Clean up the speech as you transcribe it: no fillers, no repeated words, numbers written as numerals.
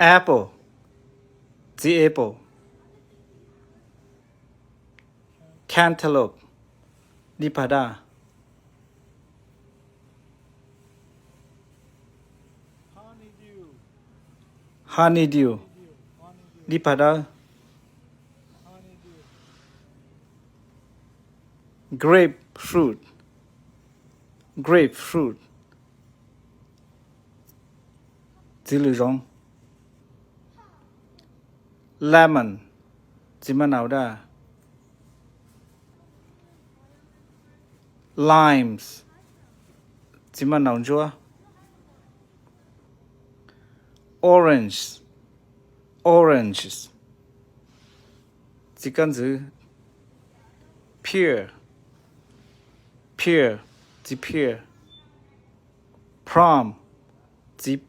apple the apple cantaloupe lipada honeydew lipada grapefruit zilurong lemon zimanauda limes zimanaujua oranges zikanzu pear the pear plum the